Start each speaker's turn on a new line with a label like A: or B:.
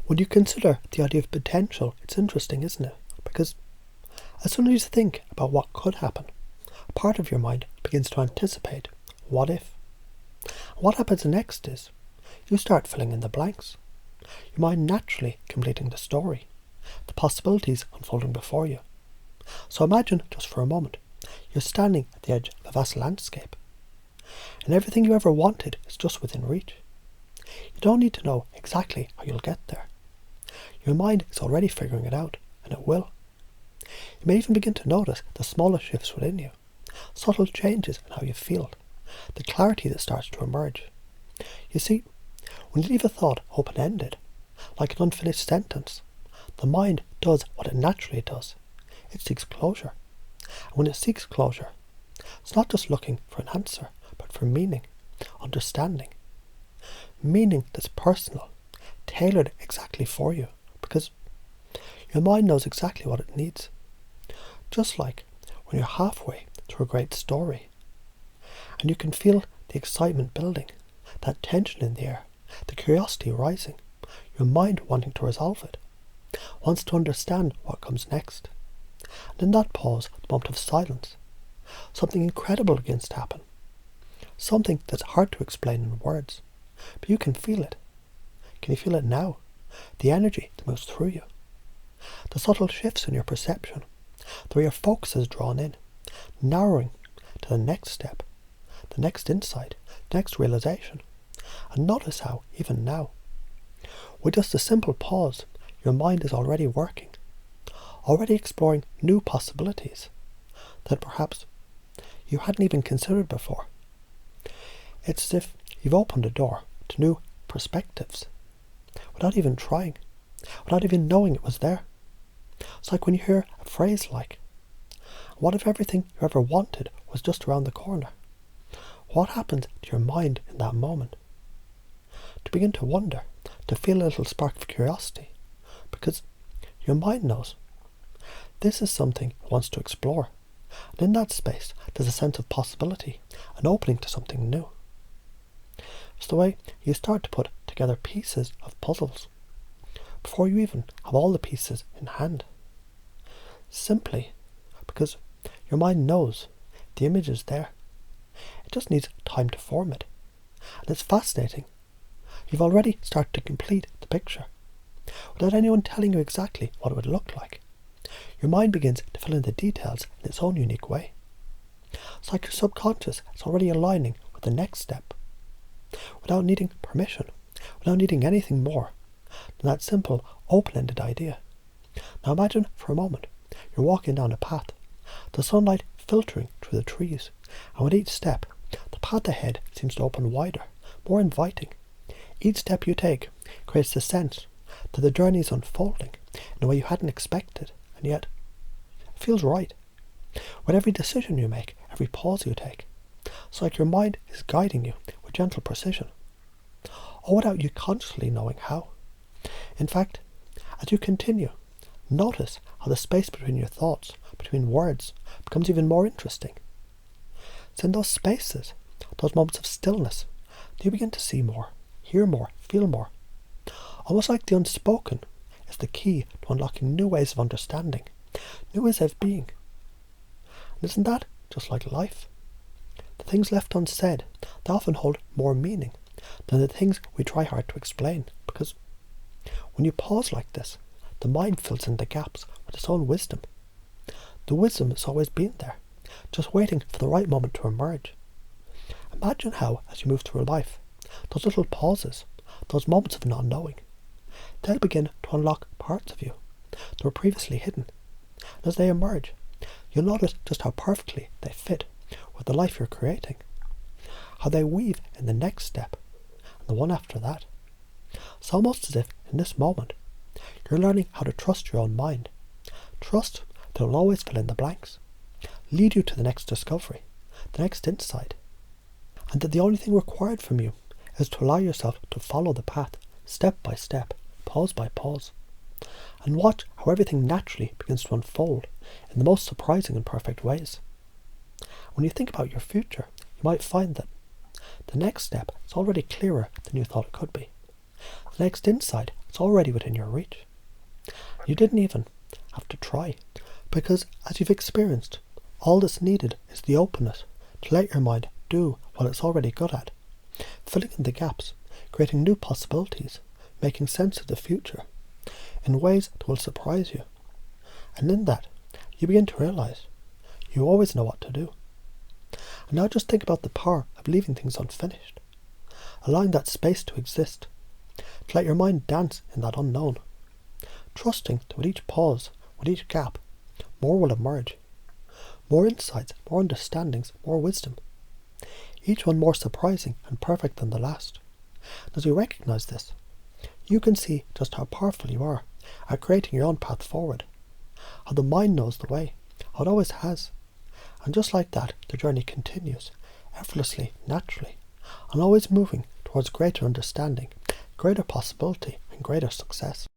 A: When you consider the idea of potential, it's interesting, isn't it? Because as soon as you think about what could happen, a part of your mind begins to anticipate, what if? And what happens next is, you start filling in the blanks. Your mind naturally completing the story, the possibilities unfolding before you. So imagine, just for a moment, you're standing at the edge of a vast landscape, and everything you ever wanted is just within reach. You don't need to know exactly how you'll get there. Your mind is already figuring it out, and it will. You may even begin to notice the smallest shifts within you, subtle changes in how you feel, the clarity that starts to emerge. You see, when you leave a thought open-ended, like an unfinished sentence, the mind does what it naturally does. It seeks closure. And when it seeks closure, it's not just looking for an answer, but for meaning, understanding. Meaning that's personal, tailored exactly for you, because your mind knows exactly what it needs. Just like when you're halfway through a great story, and you can feel the excitement building, that tension in the air, the curiosity rising, your mind wanting to resolve it, wants to understand what comes next. And in that pause, the moment of silence, something incredible begins to happen. Something that's hard to explain in words, but you can feel it. Can you feel it now? The energy that moves through you. The subtle shifts in your perception, the way your focus is drawn in, narrowing to the next step, the next insight, the next realization. And notice how, even now, with just a simple pause, your mind is already working, already exploring new possibilities that perhaps you hadn't even considered before. It's as if you've opened a door to new perspectives without even trying, without even knowing it was there. It's like when you hear a phrase like, what if everything you ever wanted was just around the corner? What happens to your mind in that moment? To begin to wonder, to feel a little spark of curiosity, because your mind knows this is something it wants to explore, and in that space there's a sense of possibility, an opening to something new. It's the way you start to put together pieces of puzzles before you even have all the pieces in hand. Simply because your mind knows the image is there. It just needs time to form it. And it's fascinating. You've already started to complete the picture without anyone telling you exactly what it would look like. Your mind begins to fill in the details in its own unique way. It's like your subconscious is already aligning with the next step, without needing permission, without needing anything more than that simple, open-ended idea. Now imagine for a moment you're walking down a path, the sunlight filtering through the trees, and with each step, the path ahead seems to open wider, more inviting. Each step you take creates the sense that the journey is unfolding in a way you hadn't expected, and yet it feels right. With every decision you make, every pause you take, it's like your mind is guiding you with gentle precision, all without you consciously knowing how. In fact, as you continue, notice how the space between your thoughts, between words, becomes even more interesting. It's in those spaces, those moments of stillness, that you begin to see more, hear more, feel more. Almost like the unspoken is the key to unlocking new ways of understanding, new ways of being. And isn't that just like life? The things left unsaid, they often hold more meaning than the things we try hard to explain, because when you pause like this, the mind fills in the gaps with its own wisdom. The wisdom has always been there, just waiting for the right moment to emerge. Imagine how, as you move through life, those little pauses, those moments of not knowing, they'll begin to unlock parts of you that were previously hidden. And as they emerge, you'll notice just how perfectly they fit with the life you're creating, how they weave in the next step and the one after that. It's almost as if, in this moment, you're learning how to trust your own mind. Trust that it will always fill in the blanks, lead you to the next discovery, the next insight, and that the only thing required from you is to allow yourself to follow the path, step by step, pause by pause, and watch how everything naturally begins to unfold in the most surprising and perfect ways. When you think about your future, you might find that the next step is already clearer than you thought it could be. The next insight is already within your reach. You didn't even have to try, because as you've experienced, all that's needed is the openness to let your mind do what it's already good at, filling in the gaps, creating new possibilities, making sense of the future, in ways that will surprise you. And in that, you begin to realise you always know what to do. And now just think about the power of leaving things unfinished, allowing that space to exist, to let your mind dance in that unknown, trusting that with each pause, with each gap, more will emerge. More insights, more understandings, more wisdom. Each one more surprising and perfect than the last. And as you recognise this, you can see just how powerful you are at creating your own path forward. How the mind knows the way, how it always has. And just like that, the journey continues, effortlessly, naturally, and always moving towards greater understanding, greater possibility, and greater success.